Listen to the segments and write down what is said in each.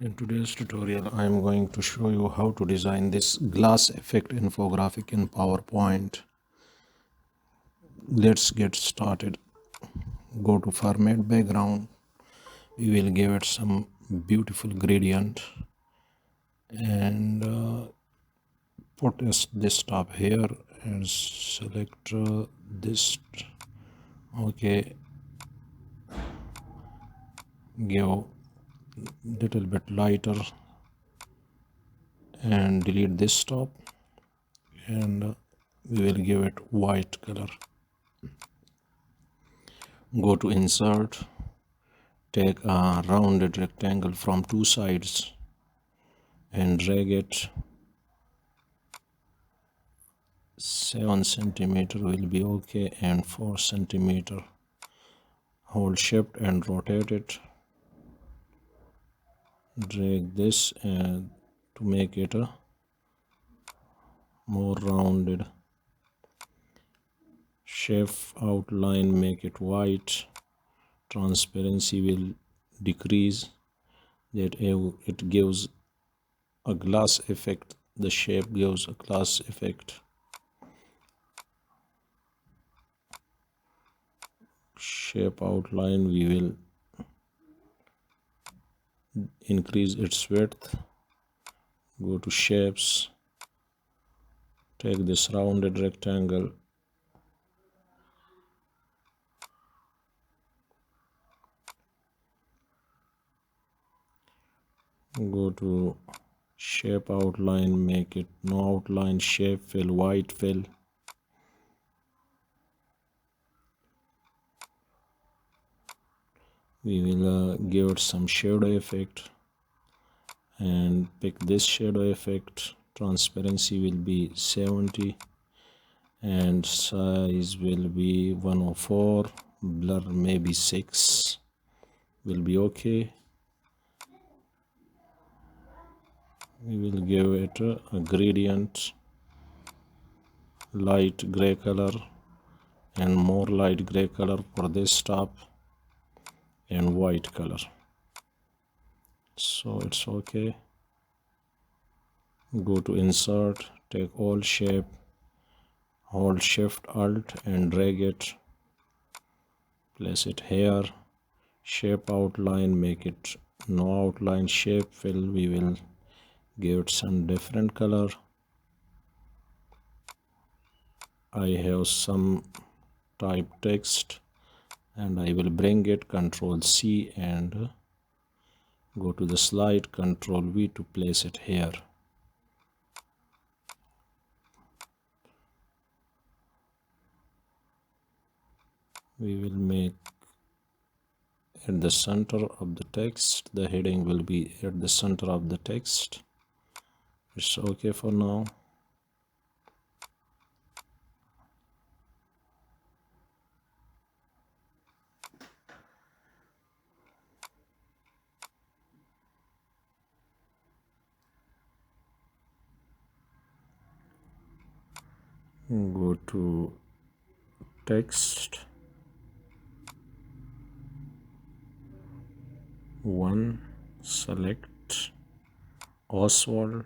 In today's tutorial, I am going to show you how to design this glass effect infographic in PowerPoint. Let's get started. Go to format background. We will give it some beautiful gradient and put this top here and select this. Okay, give little bit lighter and delete this top and we will give it white color. Go to insert, take a rounded rectangle from two sides and drag it 7 centimeter will be okay, and 4 centimeter. Hold shift and rotate it. Drag this and to make it a more rounded. Shape outline, make it white. Transparency will decrease, that it gives a glass effect. The shape gives a glass effect. Shape outline, we will increase its width. Go to shapes, take this rounded rectangle, go to shape outline, make it no outline, shape fill, white fill. We will give it some shadow effect and pick this shadow effect. Transparency will be 70 and size will be 104. Blur maybe 6 will be okay. We will give it a gradient, light gray color and more light gray color for this top and white color, so it's okay. Go to insert, take all shape, hold shift alt and drag it, place it here. Shape outline, make it no outline. Shape fill, we will give it some different color. I have some type text and I will bring it, Ctrl C and go to the slide, Ctrl V to place it here. We will make at the center of the text. The heading will be at the center of the text. It's okay for now. Go to text 1, select Oswald,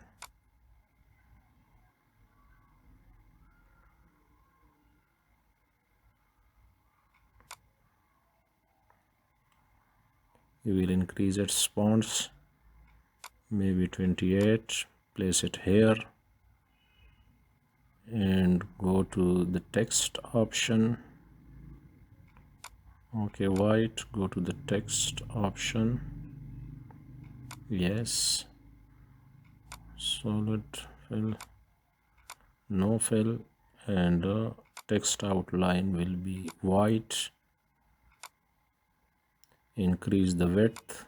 we will increase its fonts, maybe 28, place it here and go to the text option. Okay, white, go to the text option, yes, solid fill, no fill, and text outline will be white. Increase the width,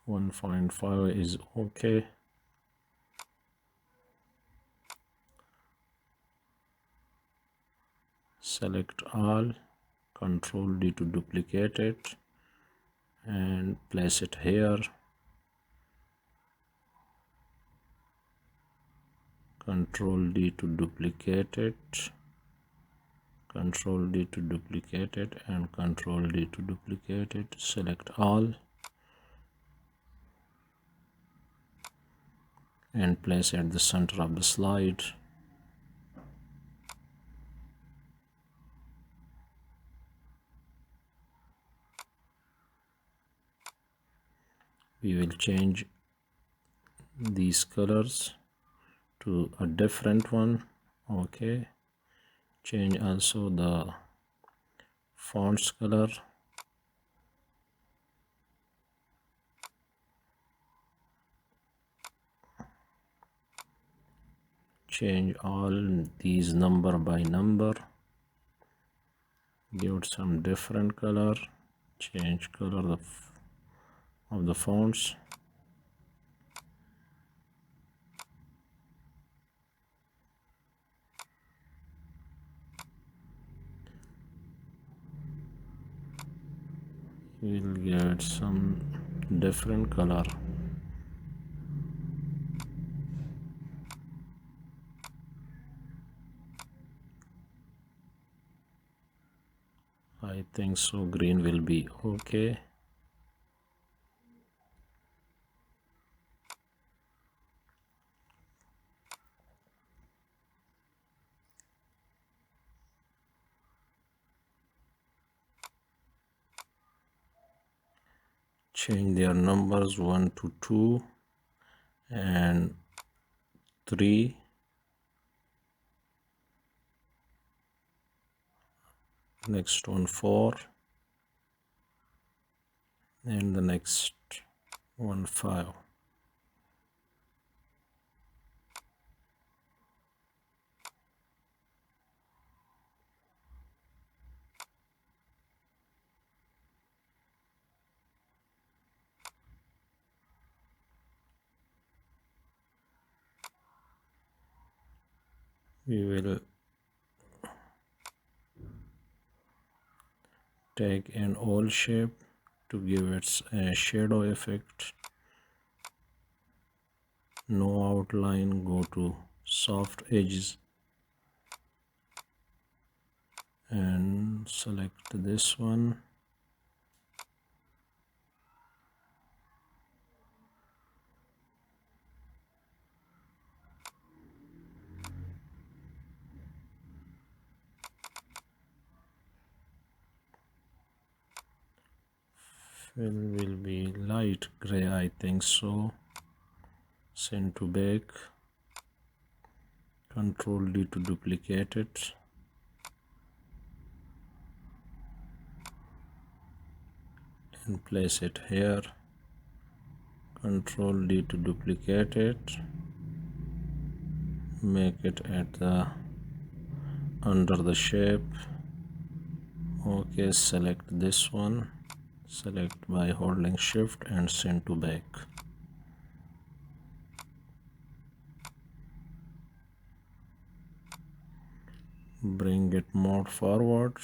.5 is okay. Select all, Ctrl D to duplicate it and place it here. Ctrl D to duplicate it, Control D to duplicate it and Control D to duplicate it. Select all and place at the center of the slide. We will change these colors to a different one. Okay, change also the fonts color. Change all these number by number. Give it some different color. Change color of the fonts. We'll get some different color. I think so green will be okay. Change their numbers 1 to 2 and 3. Next one 4 and the next one 5. We will take an oval shape to give it a shadow effect. No outline, go to soft edges and select this one. Fill will be light gray, I think so. Send to back. Control D to duplicate it. And place it here. Control D to duplicate it. Make it at the under the shape. Okay, select this one. Select by holding shift and send to back. Bring it more forward,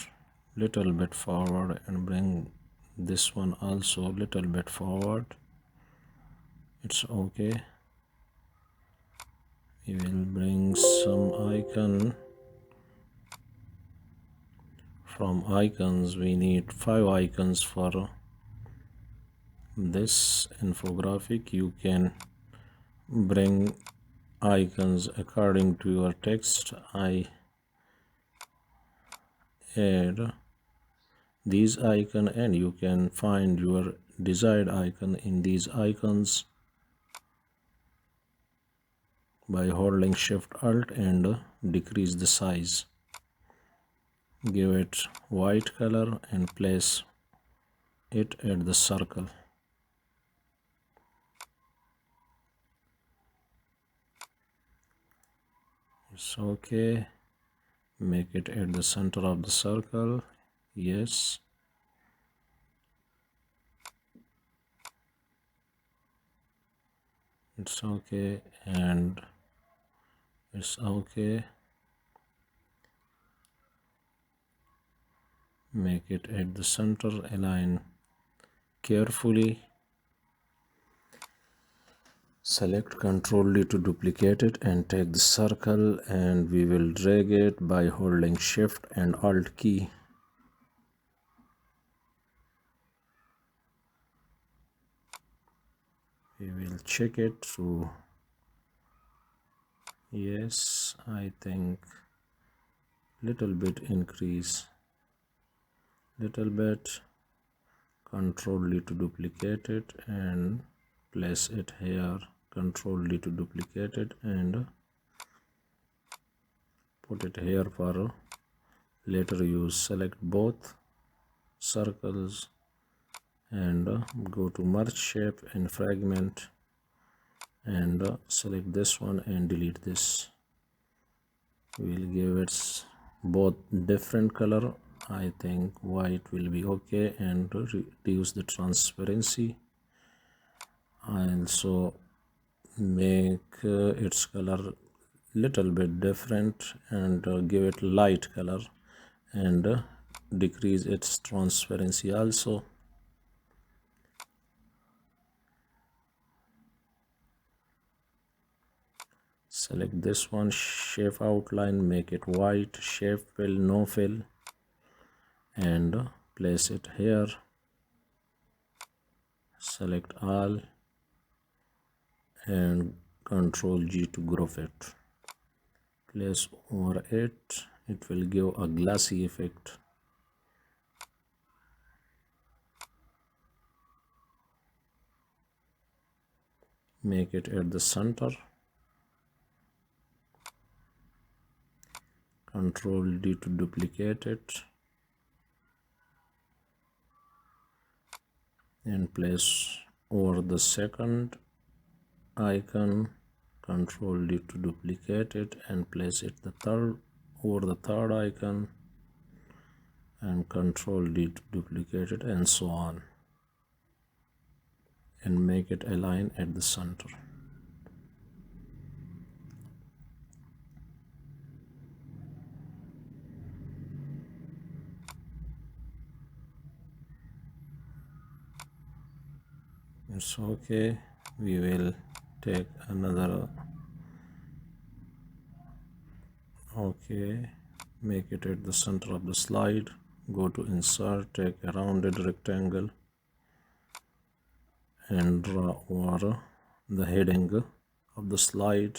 little bit forward, and bring this one also little bit forward. It's okay. We will bring some icon. From icons we need 5 icons for this infographic. You can bring icons according to your text. I add these icon and you can find your desired icon in these icons by holding shift alt and decrease the size. Give it white color and place it at the circle. It's okay. Make it at the center of the circle. Yes. It's okay and it's okay. Make it at the center, align carefully. Select Ctrl D to duplicate it and take the circle, and we will drag it by holding Shift and Alt key. We will check it through. Yes, I think little bit increase, little bit. Ctrl D to duplicate it and place it here. Ctrl D to duplicate it and put it here for later use. Select both circles and go to merge shape and fragment, and select this one and delete this. We'll give it both different color. I think white will be okay, and reduce the transparency. I also make its color little bit different and give it light color, and decrease its transparency also. Select this one, shape outline, make it white, shape fill, no fill, and place it here. Select all and Ctrl G to group it. Place over it. It will give a glossy effect. Make it at the center. Ctrl D to duplicate it and place over the second icon. Ctrl D to duplicate it and place it over the third icon, and Ctrl D to duplicate it, and so on, and make it align at the center. It's okay. We will take another. Okay, make it at the center of the slide. Go to insert, take a rounded rectangle and draw over the heading of the slide.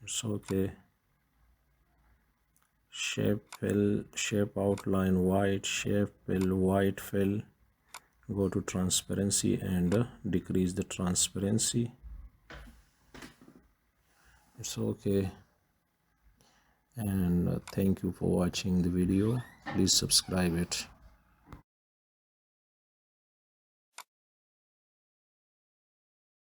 It's okay. Shape fill, shape outline white, shape fill, white fill. Go to transparency and decrease the transparency. It's okay. And thank you for watching the video. Please subscribe it.